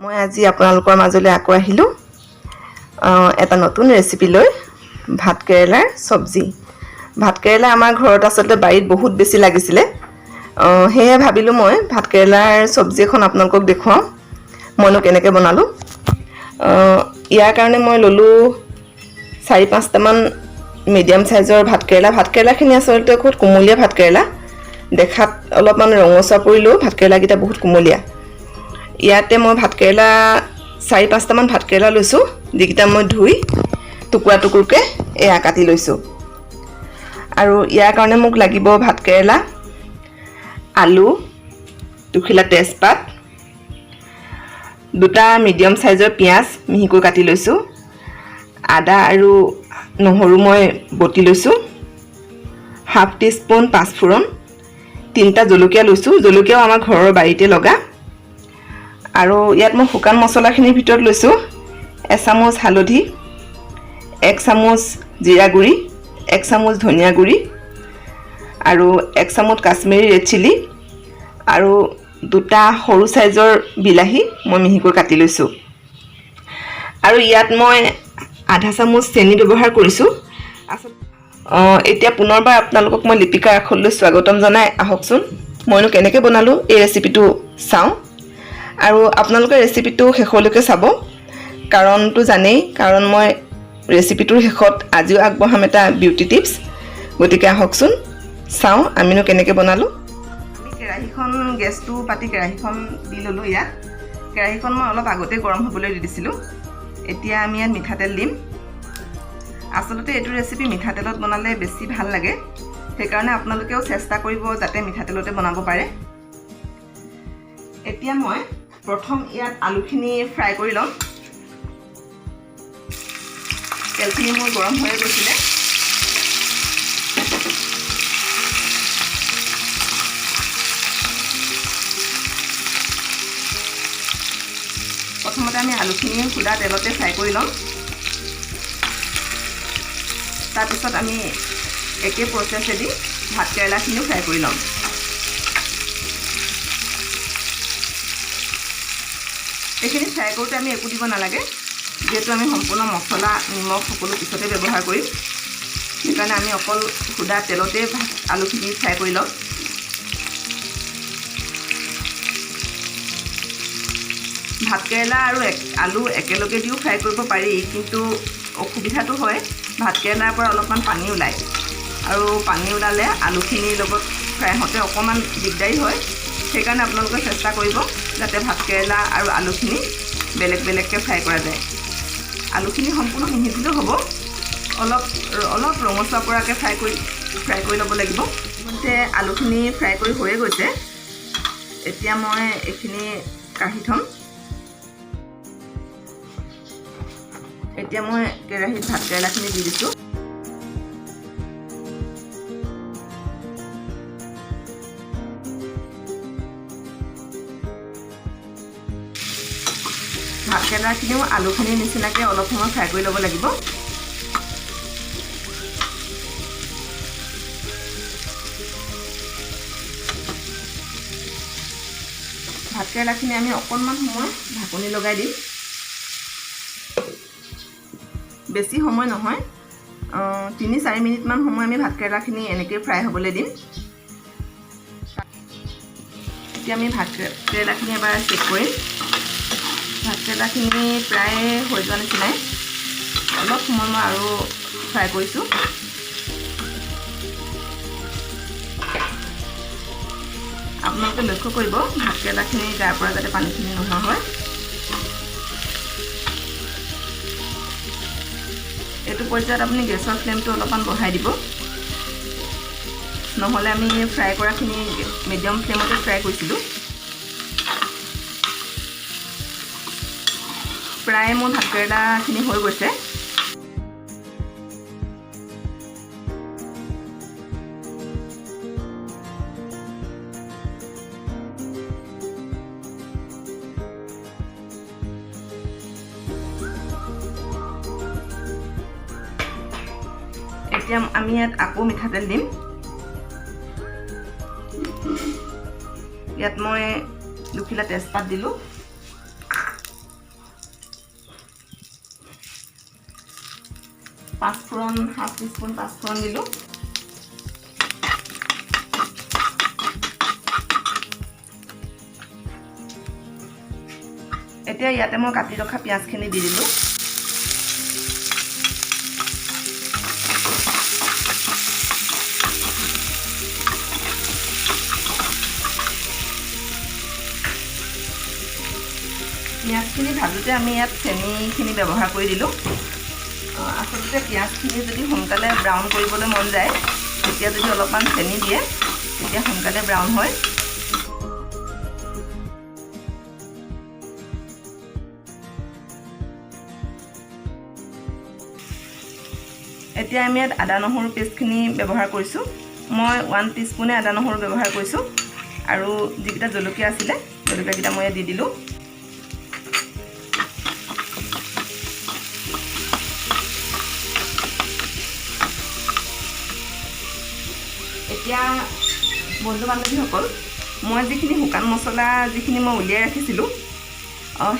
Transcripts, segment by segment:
মই আজি আপোনালোকৰ মাজলৈ আকৌ আহিলোঁ এটা নতুন ৰেচিপি লৈ ভাত কেৰেলাৰ চব্জি। ভাত কেৰেলা আমাৰ ঘৰত আচলতে বাৰীত বহুত বেছি লাগিছিলে, সেয়ে ভাবিলোঁ মই ভাত কেৰেলাৰ চব্জি এখন আপোনালোকক দেখুৱাওঁ মইনো কেনেকৈ বনালোঁ। ইয়াৰ কাৰণে মই ল'লোঁ 4-5টামান মিডিয়াম চাইজৰ ভাত কেৰেলাখিনি আচলতে খুব কোমলীয়া ভাত কেৰেলা, দেখাত অলপমান ৰঙচুৱা পৰিলেও ভাত কেৰেলাকেইটা বহুত কোমলীয়া। ইয়াতে মই ভাত কেৰেলা 4-5টামান ভাত কেৰেলা লৈছোঁ, যিকেইটা মই ধুই টুকুৰা টুকুৰকৈ কাটি লৈছোঁ। আৰু ইয়াৰ কাৰণে মোক লাগিব ভাত কেৰেলা, আলু, দুখিলা তেজপাত, 2টা মিডিয়াম চাইজৰ পিঁয়াজ মিহিকৈ কাটি লৈছোঁ, আদা আৰু নহৰু মই বটি লৈছোঁ, ½ টিস্পুন পাঁচফোৰণ, 3টা জলকীয়া লৈছোঁ, জলকীয়াও আমাৰ ঘৰৰ বাৰীতে লগা। আৰু ইয়াত মই শুকান মছলাখিনিৰ ভিতৰত লৈছোঁ 1 চামুচ হালধি, 1 চামুচ জিৰা গুড়ি, 1 চামুচ ধনিয়া গুড়ি আৰু 1 চামুচ কাশ্মীৰী ৰেড চিলি আৰু 2টা সৰু চাইজৰ বিলাহী মই মিহিকৈ কাটি লৈছোঁ। আৰু ইয়াত মই আধা চামুচ চেনি ব্যৱহাৰ কৰিছোঁ। এতিয়া পুনৰবাৰ আপোনালোকক মই লিপিকাৰ আখৰলৈ স্বাগতম জনাই আহকচোন মইনো কেনেকৈ বনালোঁ এই ৰেচিপিটো চাওঁ। আৰু আপোনালোকে ৰেচিপিটো শেষলৈকে চাব, কাৰণটো জানেই, কাৰণ মই ৰেচিপিটোৰ শেষত আজিও আগবঢ়াম এটা বিউটি টিপছ। গতিকে আহকচোন চাওঁ আমিনো কেনেকৈ বনালোঁ। আমি কেৰাহীখন গেছটো পাতি কেৰাহীখন দি ল'লোঁ। ইয়াত কেৰাহীখন মই অলপ আগতে গৰম হ'বলৈ দি দিছিলোঁ। এতিয়া আমি ইয়াত মিঠাতেল দিম। আচলতে এইটো ৰেচিপি মিঠাতেলত বনালে বেছি ভাল লাগে, সেইকাৰণে আপোনালোকেও চেষ্টা কৰিব যাতে মিঠাতেলতে বনাব পাৰে। এতিয়া মই প্ৰথম ইয়াত আলুখিনি ফ্ৰাই কৰি ল'ম। তেলখিনি মোৰ গৰম হৈ গৈছিলে। প্ৰথমতে আমি আলুখিনি সুদা তেলতে ফ্ৰাই কৰি ল'ম। তাৰপিছত আমি একে প্ৰচেছেদি ভাত কেৰেলাখিনিও ফ্ৰাই কৰি ল'ম। এইখিনি ফ্ৰাই কৰোঁতে আমি একো দিব নালাগে, যিহেতু আমি সম্পূৰ্ণ মছলা নিমখ সকলো পিছতে ব্যৱহাৰ কৰিম, সেইকাৰণে আমি অকল সুদা তেলতে আলুখিনি ফ্ৰাই কৰি ল'ম। ভাত কেৰেলা আৰু আলু একেলগে দিও ফ্ৰাই কৰিব পাৰি, কিন্তু অসুবিধাটো হয় ভাত কেৰেলাৰ পৰা অলপমান পানী ওলায়, আৰু পানী ওলালে আলুখিনিৰ লগত ফ্ৰাই হওঁতে অকণমান দিগদাৰী হয়। সেইকাৰণে আপোনালোকে চেষ্টা কৰিব যাতে ভাত কেৰেলা আৰু আলুখিনি বেলেগ বেলেগকৈ ফ্ৰাই কৰা যায়। আলুখিনি সম্পূৰ্ণ নিসিজিলেও হ'ব, অলপ ৰঙচুৱা পৰাকৈ ফ্ৰাই কৰি ল'ব লাগিব। ইতিমধ্যে আলুখিনি ফ্ৰাই কৰি হৈয়ে গৈছে। এতিয়া মই এইখিনি কাঢ়ি থ'ম। এতিয়া মই কেৰাহীত ভাত কেৰেলাখিনি দি দিছোঁ। ভাত কেৰেলাখিনিও আলুখিনিৰ নিচিনাকৈ অলপ সময় ফ্ৰাই কৰি ল'ব লাগিব। ভাত কেৰেলাখিনি আমি অকণমান সময় ঢাকনি লগাই দিম। বেছি সময় নহয়, 3-4 মিনিটমান সময় আমি ভাত কেৰেলাখিনি এনেকৈ ফ্ৰাই হ'বলৈ দিম। এতিয়া আমি ভাত কেৰেলাখিনি এবাৰ চেক কৰিম। ভাত কেৰেলাখিনি প্ৰায় হৈ যোৱা নিচিনাই, অলপ সময় মই আৰু ফ্ৰাই কৰিছোঁ। আপোনালোকে লক্ষ্য কৰিব ভাত কেৰেলাখিনি গাৰ পৰা যাতে পানীখিনি নোহোৱা হয়। এইটো পৰ্যায়ত আপুনি গেছৰ ফ্লেমটো অলপমান বঢ়াই দিব, নহ'লে আমি ফ্ৰাই কৰাখিনি মিডিয়াম ফ্লেমতে ফ্ৰাই কৰিছিলোঁ। প্ৰায় মোৰ ভাত কেৰেলাখিনি হৈ গৈছে। এতিয়া আমি ইয়াত আকৌ মিঠাতেল দিম। ইয়াত মই দুখিলা তেজপাত দিলোঁ, পাঁচফোৰণ হাফ টিস্পুন পাঁচফোৰণ দিলোঁ। এতিয়া ইয়াতে মই কাটি ৰখা পিঁয়াজখিনি দি দিলোঁ। পিঁয়াজখিনি ভাজোঁতে আমি ইয়াত চেনিখিনি ব্যৱহাৰ কৰি দিলোঁ। আচলতে পিঁয়াজখিনি যদি সোনকালে ব্ৰাউন কৰিবলৈ মন যায় তেতিয়া যদি অলপমান চেনি দিয়ে তেতিয়া সোনকালে ব্ৰাউন হয়। এতিয়া আমি ইয়াত আদা নহৰু পেষ্টখিনি ব্যৱহাৰ কৰিছোঁ। মই 1 টিস্পুনে আদা নহৰু ব্যৱহাৰ কৰিছোঁ আৰু যিকেইটা জলকীয়া আছিলে জলকীয়াকেইটা মই ইয়াত দি দিলোঁ। এতিয়া বন্ধু বান্ধৱীসকল, মই যিখিনি শুকান মছলা যিখিনি মই উলিয়াই ৰাখিছিলোঁ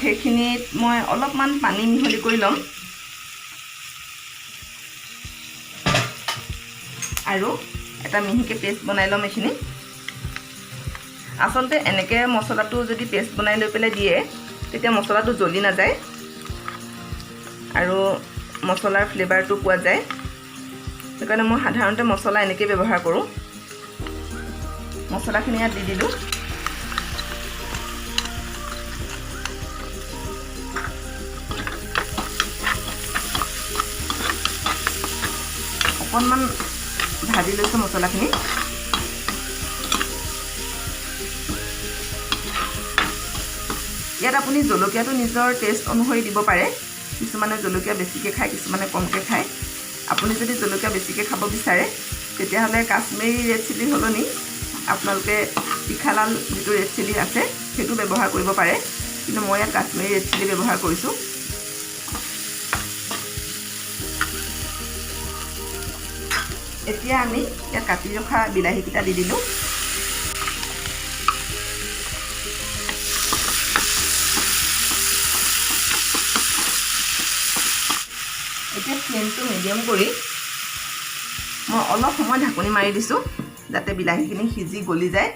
সেইখিনিত মই অলপমান পানী মিহলি কৰি ল'ম আৰু এটা মিহিকৈ পেষ্ট বনাই ল'ম। এইখিনি আচলতে এনেকৈ মছলাটো যদি পেষ্ট বনাই লৈ পেলাই দিয়ে তেতিয়া মছলাটো জ্বলি নাযায় আৰু মছলাৰ ফ্লেভাৰটো পোৱা যায়। সেইকাৰণে মই সাধাৰণতে মছলা এনেকৈ ব্যৱহাৰ কৰোঁ। মছলাখিনি ইয়াত দি দিলোঁ। অকণমান ভাজি লৈছোঁ মছলাখিনি। ইয়াত আপুনি জলকীয়াটো নিজৰ টেষ্ট অনুসৰি দিব পাৰে। কিছুমানে জলকীয়া বেছিকৈ খায়, কিছুমানে কমকৈ খায়। আপুনি যদি জলকীয়া বেছিকৈ খাব বিচাৰে তেতিয়াহ'লে কাশ্মীৰী ৰেড চিলি সলনি আপোনালোকে তিখালাল যিটো ৰেড চিলি আছে সেইটো ব্যৱহাৰ কৰিব পাৰে, কিন্তু মই ইয়াত কাশ্মীৰী ৰেড চিলি ব্যৱহাৰ কৰিছোঁ। এতিয়া আমি ইয়াত কাটি ৰখা বিলাহীকেইটা দি দিলোঁ। এতিয়া ফ্লেমটো মিডিয়াম কৰি মই অলপ সময় ঢাকনি মাৰি দিছোঁ যাতে বিলাহীখিনি সিজি গলি যায়।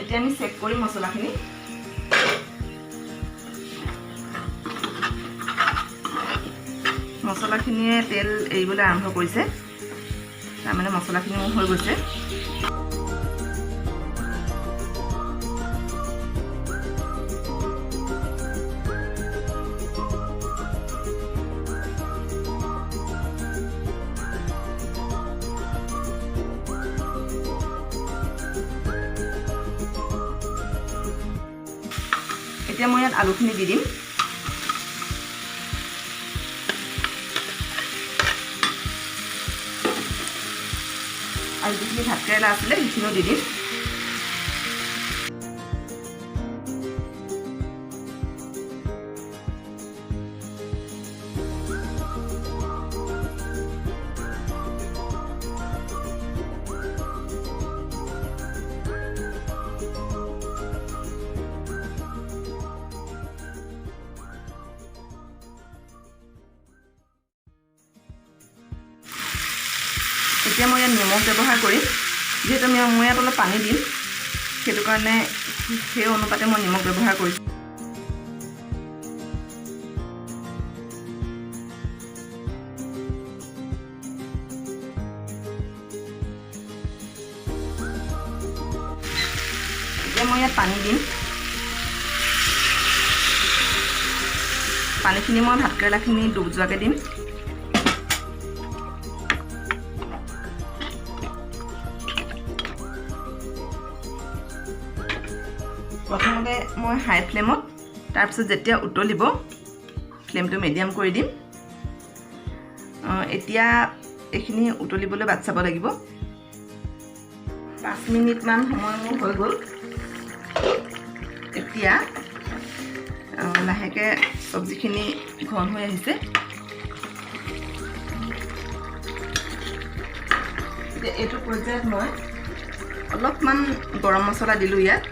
এতিয়া আমি চেক কৰিম মছলাখিনি। মছলাখিনিয়ে তেল এৰিবলৈ আৰম্ভ কৰিছে, তাৰমানে মছলাখিনি মোৰ হৈ গৈছে। এতিয়া মই ইয়াত আলুখিনি দি দিম। আৰু যিখিনি ভাতকেৰেলা আছিলে সেইখিনিও দি দিম। এতিয়া মই ইয়াত নিমখ ব্যৱহাৰ কৰিম। যিহেতু মই ইয়াত অলপ পানী দিম, সেইটো কাৰণে সেই অনুপাতে মই নিমখ ব্যৱহাৰ কৰিছোঁ। এতিয়া মই ইয়াত পানী দিম। পানীখিনি মই ভাতকেৰেলাখিনি ডুব যোৱাকৈ দিম। প্ৰথমতে মই হাই ফ্লেমত, তাৰপিছত যেতিয়া উতলিব ফ্লেমটো মিডিয়াম কৰি দিম। এতিয়া এইখিনি উতলিবলৈ বাট চাব লাগিব। 5 মিনিটমান সময় মোৰ হৈ গ'ল। এতিয়া লাহেকৈ চব্জিখিনি ঘন হৈ আহিছে। এতিয়া এইটো পৰ্যায়ত মই অলপমান গৰম মছলা দিলোঁ। ইয়াত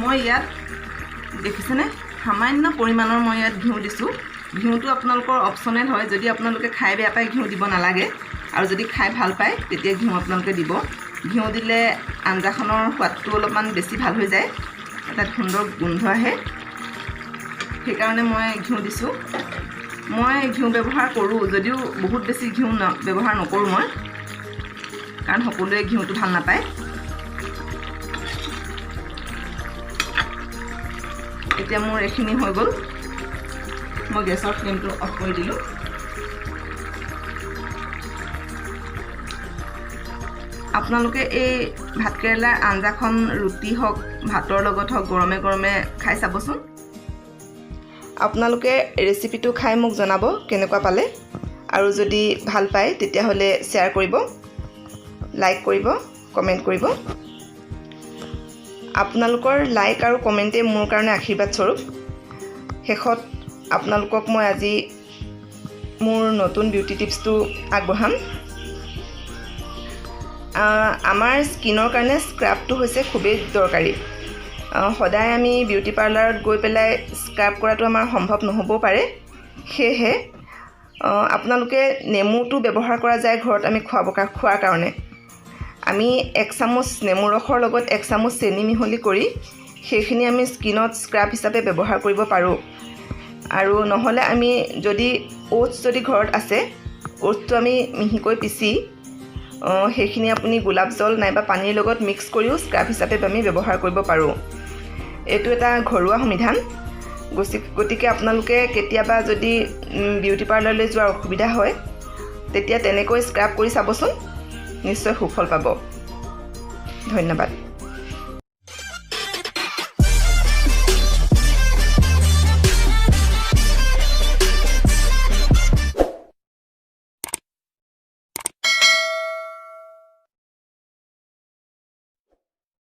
মই দেখিছেনে সামান্য পৰিমাণৰ মই ইয়াত ঘিউ দিছোঁ। ঘিউটো আপোনালোকৰ অপশ্যনেল হয়, যদি আপোনালোকে খাই বেয়া পায় ঘিউ দিব নালাগে, আৰু যদি খাই ভাল পায় তেতিয়া ঘিউ আপোনালোকে দিব। ঘিউ দিলে আঞ্জাখনৰ সোৱাদটো অলপমান বেছি ভাল হৈ যায়, এটা সুন্দৰ গোন্ধ আহে, সেইকাৰণে মই ঘিউ দিছোঁ। মই ঘিউ ব্যৱহাৰ কৰোঁ, যদিও বহুত বেছি ঘিউ ব্যৱহাৰ নকৰোঁ মই, কাৰণ সকলোৱে ঘিউটো ভাল নাপায়। এতিয়া মোৰ এইখিনি হৈ গ'ল, মই গেছৰ ফ্লেমটো অফ কৰি দিলোঁ। আপোনালোকে এই ভাতকেৰেলাৰ আঞ্জাখন ৰুটি হওক, ভাতৰ লগত হওক, গৰমে গৰমে খাই চাবচোন। আপোনালোকে ৰেচিপিটো খাই মোক জনাব কেনেকুৱা পালে, আৰু যদি ভাল পায় তেতিয়াহ'লে শ্বেয়াৰ কৰিব, লাইক কৰিব, কমেণ্ট কৰিব। আপোনালোকৰ লাইক আৰু কমেণ্টে মোৰ কাৰণে আশীৰ্বাদ স্বৰূপ। শেষত আপোনালোকক মই আজি মোৰ নতুন বিউটি টিপছটো আগবঢ়াম। আমাৰ স্কিনৰ কাৰণে স্ক্ৰাবটো হৈছে খুবেই দৰকাৰী। সদায় আমি বিউটি পাৰ্লাৰত গৈ পেলাই স্ক্ৰাব কৰাটো আমাৰ সম্ভৱ নহ'বও পাৰে, সেয়েহে আপোনালোকে নেমুটো ব্যৱহাৰ কৰা যায় ঘৰত আমি খোৱাৰ কাৰণে। আমি 1 চামুচ নেমু ৰসৰ লগত 1 চামুচ চেনি মিহলি কৰি সেইখিনি আমি স্কিনত স্ক্ৰাব হিচাপে ব্যৱহাৰ কৰিব পাৰোঁ। আৰু নহ'লে আমি যদি অ'টছ যদি ঘৰত আছে, অ'টছটো আমি মিহিকৈ পিচি সেইখিনি আপুনি গোলাপ জল নাইবা পানীৰ লগত মিক্স কৰিও স্ক্ৰাব হিচাপে আমি ব্যৱহাৰ কৰিব পাৰোঁ। এইটো এটা ঘৰুৱা সমাধান। গতিকে আপোনালোকে কেতিয়াবা যদি বিউটি পাৰ্লাৰলৈ যোৱাৰ অসুবিধা হয় তেতিয়া তেনেকৈ স্ক্ৰাব কৰি চাবচোন, নিশ্চয় সুফল পাব। ধন্যবাদ।